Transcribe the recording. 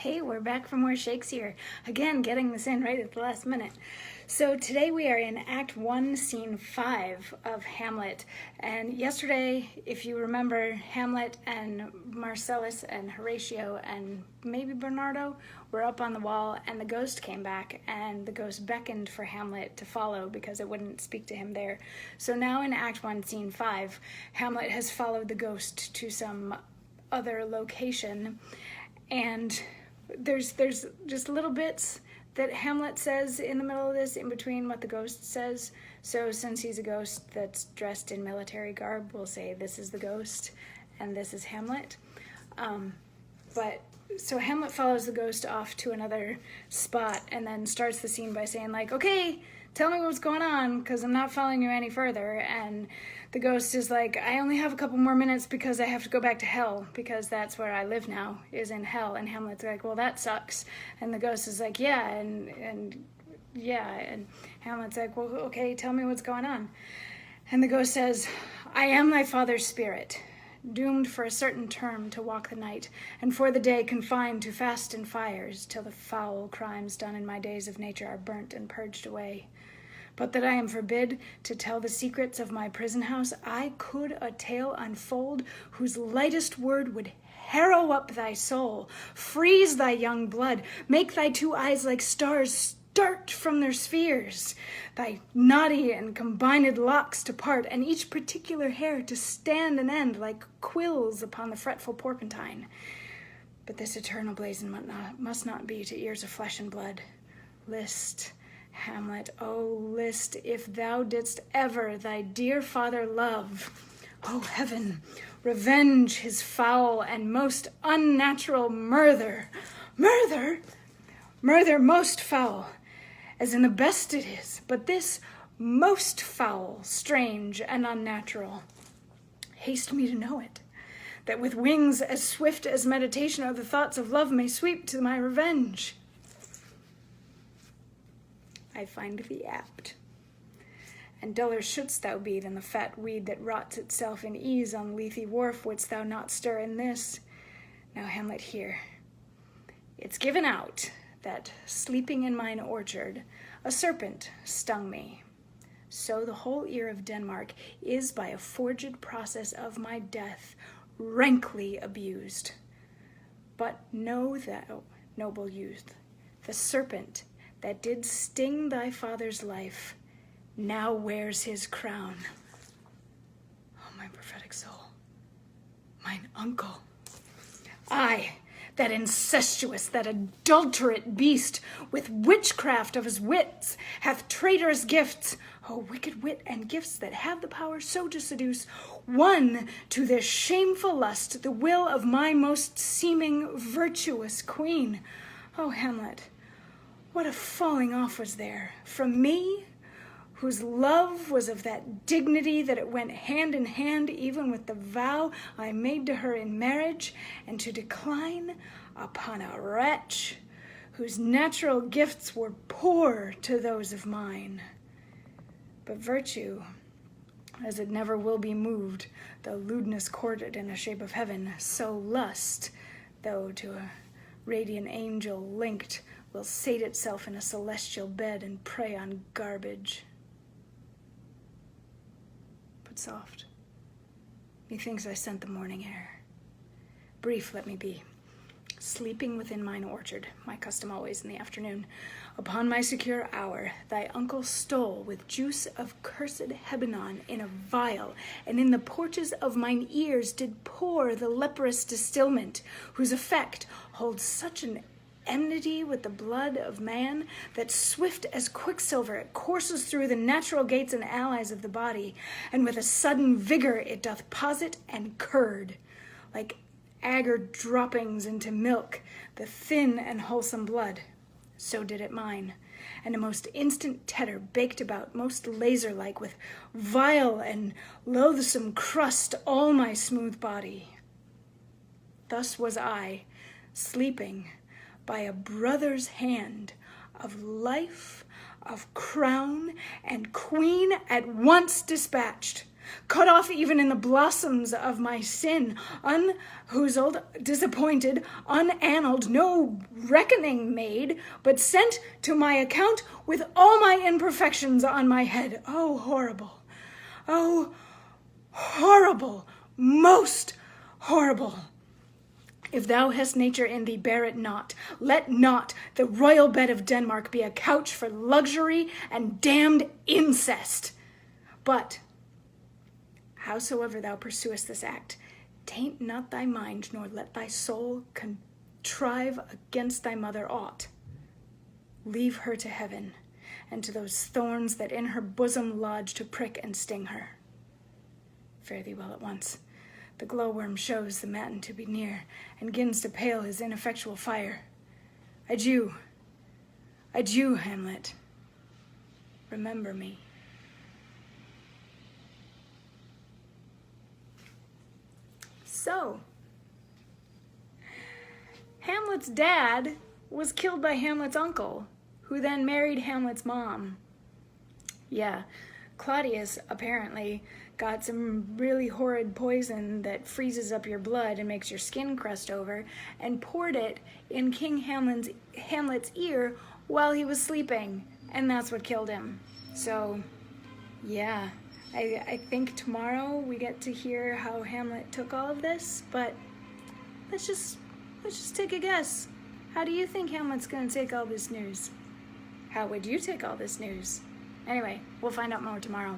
Hey, we're back for more Shakesyear. Again, getting this in right at the last minute. So today we are in Act 1, Scene 5 of Hamlet. And yesterday, if you remember, Hamlet and Marcellus and Horatio and maybe Bernardo were up on the wall, and the ghost came back, and the ghost beckoned for Hamlet to follow because it wouldn't speak to him there. So now in Act 1, Scene 5, Hamlet has followed the ghost to some other location, and there's just little bits that Hamlet says in the middle of this, in between what the ghost says. So since he's a ghost that's dressed in military garb, we'll say this is the ghost and this is Hamlet. So Hamlet follows the ghost off to another spot and then starts the scene by saying, like, okay, tell me what's going on, because I'm not following you any further. And the ghost is like, I only have a couple more minutes because I have to go back to hell, because that's where I live now, is in hell. And Hamlet's like, well, that sucks. And the ghost is like, yeah, and Hamlet's like, well, okay, tell me what's going on. And the ghost says, I am thy father's spirit, doomed for a certain term to walk the night, and for the day confined to fast and fires, till the foul crimes done in my days of nature are burnt and purged away. But that I am forbid to tell the secrets of my prison house, I could a tale unfold whose lightest word would harrow up thy soul, freeze thy young blood, make thy two eyes like stars start from their spheres, thy knotty and combined locks to part, and each particular hair to stand and end like quills upon the fretful porpentine. But this eternal blazon must not be to ears of flesh and blood. List, Hamlet, oh, list, if thou didst ever thy dear father love, oh, heaven, revenge his foul and most unnatural murder most foul, as in the best it is, but this most foul, strange, and unnatural. Haste me to know it, that with wings as swift as meditation or the thoughts of love may sweep to my revenge. I find thee apt, and duller shouldst thou be than the fat weed that rots itself in ease on Lethe wharf, wouldst thou not stir in this. Now, Hamlet, here. It's given out that, sleeping in mine orchard, a serpent stung me. So the whole ear of Denmark is by a forged process of my death rankly abused. But know thou, noble youth, the serpent that did sting thy father's life now wears his crown. Oh, my prophetic soul, mine uncle. I, that incestuous, that adulterate beast, with witchcraft of his wits, hath traitorous gifts, oh, wicked wit and gifts that have the power so to seduce, won to this shameful lust the will of my most seeming virtuous queen. Oh, Hamlet, what a falling off was there from me, whose love was of that dignity that it went hand in hand even with the vow I made to her in marriage, and to decline upon a wretch whose natural gifts were poor to those of mine. But virtue, as it never will be moved, though lewdness courted in a shape of heaven, so lust, though to a radiant angel linked, will sate itself in a celestial bed and prey on garbage. But soft, methinks I scent the morning air. Brief let me be, sleeping within mine orchard, my custom always in the afternoon. Upon my secure hour, thy uncle stole with juice of cursed Hebanon in a vial, and in the porches of mine ears did pour the leprous distilment, whose effect holds such an enmity with the blood of man, that swift as quicksilver it courses through the natural gates and allies of the body, and with a sudden vigor it doth posset and curd, like agar droppings into milk, the thin and wholesome blood. So did it mine, and a most instant tetter baked about, most laser-like, with vile and loathsome crust all my smooth body. Thus was I, sleeping, by a brother's hand, of life, of crown, and queen at once dispatched, cut off even in the blossoms of my sin, unhoozled, disappointed, unannaled, no reckoning made, but sent to my account with all my imperfections on my head. Oh, horrible. Oh, horrible, most horrible. If thou hast nature in thee, bear it not. Let not the royal bed of Denmark be a couch for luxury and damned incest. But howsoever thou pursuest this act, taint not thy mind, nor let thy soul contrive against thy mother aught. Leave her to heaven, and to those thorns that in her bosom lodge to prick and sting her. Fare thee well at once. The glowworm shows the matin to be near, and gins to pale his ineffectual fire. Adieu, adieu, Hamlet. Remember me. So, Hamlet's dad was killed by Hamlet's uncle, who then married Hamlet's mom. Yeah, Claudius apparently got some really horrid poison that freezes up your blood and makes your skin crust over, and poured it in King Hamlet's ear while he was sleeping, and that's what killed him. So, yeah, I think tomorrow we get to hear how Hamlet took all of this, but let's just take a guess. How do you think Hamlet's gonna take all this news? How would you take all this news? Anyway, we'll find out more tomorrow.